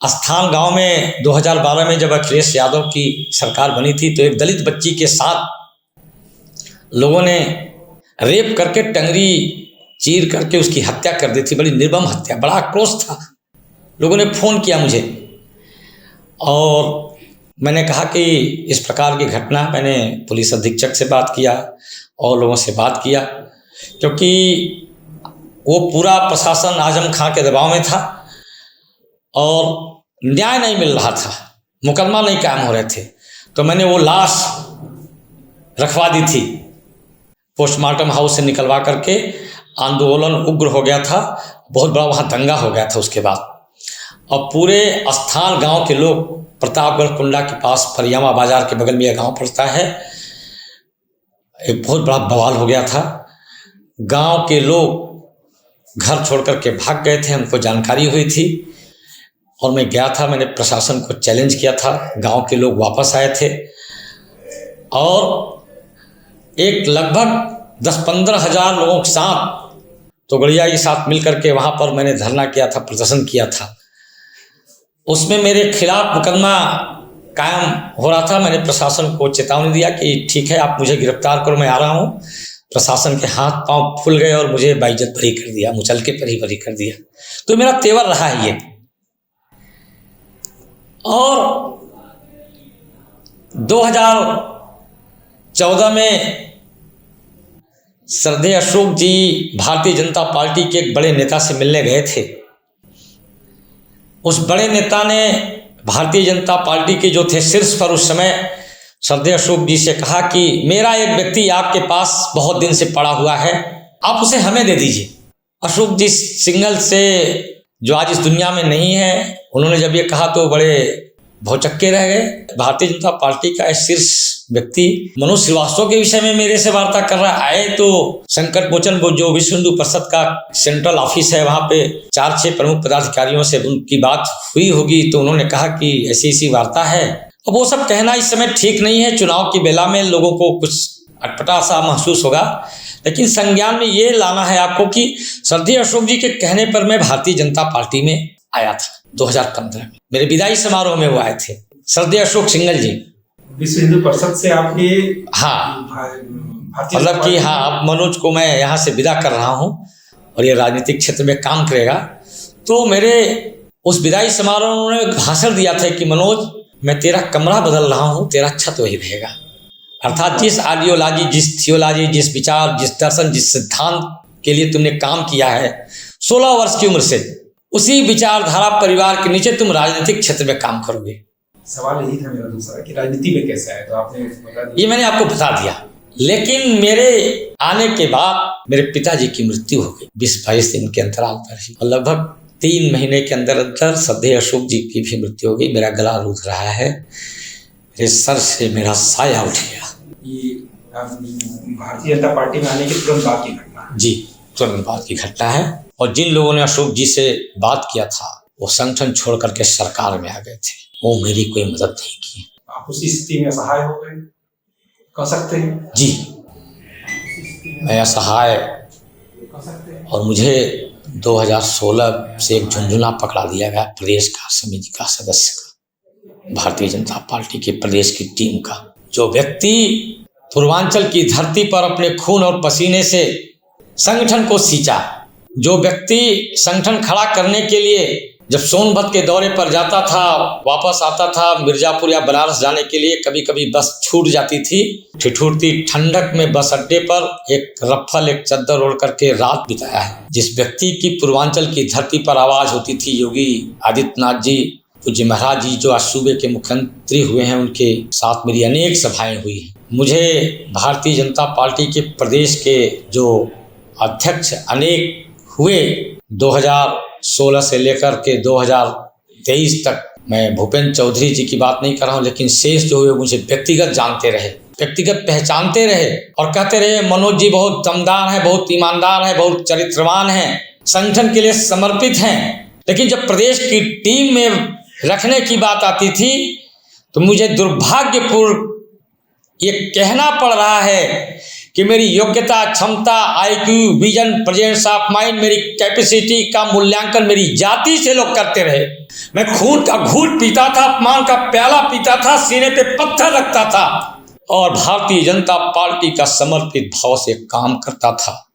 अस्थान गांव में 2012 में जब अखिलेश यादव की सरकार बनी थी तो एक दलित बच्ची के साथ लोगों ने रेप करके टंगरी चीर करके उसकी हत्या कर दी थी। बड़ी निर्मम हत्या, बड़ा आक्रोश था। लोगों ने फ़ोन किया मुझे और मैंने कहा कि इस प्रकार की घटना, मैंने पुलिस अधीक्षक से बात किया और लोगों से बात किया, क्योंकि वो पूरा प्रशासन आजम खां के दबाव में था और न्याय नहीं मिल रहा था, मुकदमा नहीं कायम हो रहे थे। तो मैंने वो लाश रखवा दी थी, पोस्टमार्टम हाउस से निकलवा करके। आंदोलन उग्र हो गया था, बहुत बड़ा वहाँ दंगा हो गया था उसके बाद। और पूरे अस्थान गांव के लोग, प्रतापगढ़ कुंडा के पास फरियामा बाजार के बगल में यह गांव पड़ता है, एक बहुत बड़ा बवाल हो गया था। गांव के लोग घर छोड़ करके भाग गए थे, हमको जानकारी हुई थी और मैं गया था। मैंने प्रशासन को चैलेंज किया था, गांव के लोग वापस आए थे और एक लगभग 10-15 हज़ार लोगों के साथ तोगड़िया के साथ मिल करके वहाँ पर मैंने धरना किया था, प्रदर्शन किया था। उसमें मेरे खिलाफ मुकदमा कायम हो रहा था। मैंने प्रशासन को चेतावनी दिया कि ठीक है, आप मुझे गिरफ्तार करो, मैं आ रहा हूँ। प्रशासन के हाथ पांव फूल गए और मुझे बाइज्जत बरी कर दिया, मुचलके पर ही बरी कर दिया। तो मेरा तेवर रहा है ये। और 2014 में श्रद्धेय अशोक जी भारतीय जनता पार्टी के एक बड़े नेता से मिलने गए थे। उस बड़े नेता ने भारतीय जनता पार्टी के जो थे शीर्ष पर उस समय, श्रद्धेय अशोक जी से कहा कि मेरा एक व्यक्ति आपके पास बहुत दिन से पड़ा हुआ है, आप उसे हमें दे दीजिए। अशोक जी सिंगल से जो आज इस दुनिया में नहीं है, उन्होंने जब ये कहा तो बड़े भौचक्के रह गए। भारतीय जनता पार्टी का शीर्ष व्यक्ति मनोज श्रीवास्तव के विषय में मेरे से वार्ता कर रहा है। तो संकट मोचन जो विश्व हिंदू परिषद का सेंट्रल ऑफिस है, वहाँ पे 4-6 प्रमुख पदाधिकारियों से उनकी बात हुई होगी, तो उन्होंने कहा कि ऐसी ऐसी वार्ता है। अब वो सब कहना इस समय ठीक नहीं है, चुनाव की बेला में लोगों को कुछ अटपटा सा महसूस होगा, लेकिन संज्ञान में ये लाना है आपको कि श्रद्धेय अशोक जी के कहने पर मैं भारतीय जनता पार्टी में आया था 2015 में। मेरे विदाई समारोह में वो आए थे, श्रद्धेय अशोक सिंगल जी। विश्व हिंदू परिषद से आपके, हाँ, मतलब कि हाँ, अब मनोज को मैं यहाँ से विदा कर रहा हूँ और ये राजनीतिक क्षेत्र में काम करेगा। तो मेरे उस विदाई समारोह में उन्होंने भाषण दिया था कि मनोज, मैं तेरा कमरा बदल रहा हूँ, तेरा छत वही रहेगा। अर्थात जिस आइडियोलॉजी, जिस थियोलॉजी, जिस विचार, जिस दर्शन, जिस सिद्धांत के लिए तुमने काम किया है 16 वर्ष की उम्र से, उसी विचारधारा परिवार के नीचे तुम राजनीतिक क्षेत्र में काम करोगे। सवाल यही था मेरा दूसरा कि राजनीति में कैसा है, तो आपने बता दिया। ये मैंने आपको बता दिया, लेकिन मेरे आने के बाद मेरे पिताजी की मृत्यु हो गई 20-22 दिन के अंतराल पर ही, और लगभग 3 महीने के अंदर अंदर श्रद्धेय अशोक जी की भी मृत्यु हो गई। मेरा गला रूध रहा है, मेरे सर से मेरा साया उठ गया। ये भारतीय जनता पार्टी में आने के तुरंत बाद की घटना? जी, तुरंत बाद की घटना है। और जिन लोगों ने अशोक जी से बात किया था वो संगठन छोड़ करके सरकार में आ गए थे, वो मेरी कोई मदद नहीं की। आप उसी स्थिति में असहाय हो गए, कह सकते हैं? जी, मैं असहाय, और मुझे 2016 से एक झुंझुना पकड़ा दिया गया प्रदेश का समिति का सदस्य का, भारतीय जनता पार्टी के प्रदेश की टीम का। जो व्यक्ति पूर्वांचल की धरती पर अपने खून और पसीने से संगठन को सींचा, जो व्यक्ति संगठन खड़ा करने के लिए जब सोनभद्र के दौरे पर जाता था, वापस आता था मिर्जापुर या बनारस जाने के लिए, कभी कभी बस छूट जाती थी, ठिठुरती ठंडक में बस अड्डे पर एक रफ्फल, एक चद्दर ओढ़ करके रात बिताया है। जिस व्यक्ति की पूर्वांचल की धरती पर आवाज होती थी, योगी आदित्यनाथ जी, पूज्य महाराज जी जो आज सूबे के मुख्यमंत्री हुए हैं, उनके साथ मेरी अनेक सभाएं हुई हैं। मुझे भारतीय जनता पार्टी के प्रदेश के जो अध्यक्ष अनेक हुए, 2016 से लेकर के 2023 तक, मैं भूपेंद्र चौधरी जी की बात नहीं कर रहा हूँ, लेकिन शेष जो हुए मुझे व्यक्तिगत जानते रहे, व्यक्तिगत पहचानते रहे और कहते रहे मनोज जी बहुत दमदार है, बहुत ईमानदार है, बहुत चरित्रवान है, संगठन के लिए समर्पित हैं। लेकिन जब प्रदेश की टीम में रखने की बात आती थी तो मुझे दुर्भाग्यपूर्ण ये कहना पड़ रहा है कि मेरी योग्यता, क्षमता, IQ, vision, presence of mind, मेरी कैपेसिटी का मूल्यांकन मेरी जाति से लोग करते रहे। मैं खून का घूंट पीता था, अपमान का प्याला पीता था, सीने पे पत्थर रखता था और भारतीय जनता पार्टी का समर्पित भाव से काम करता था।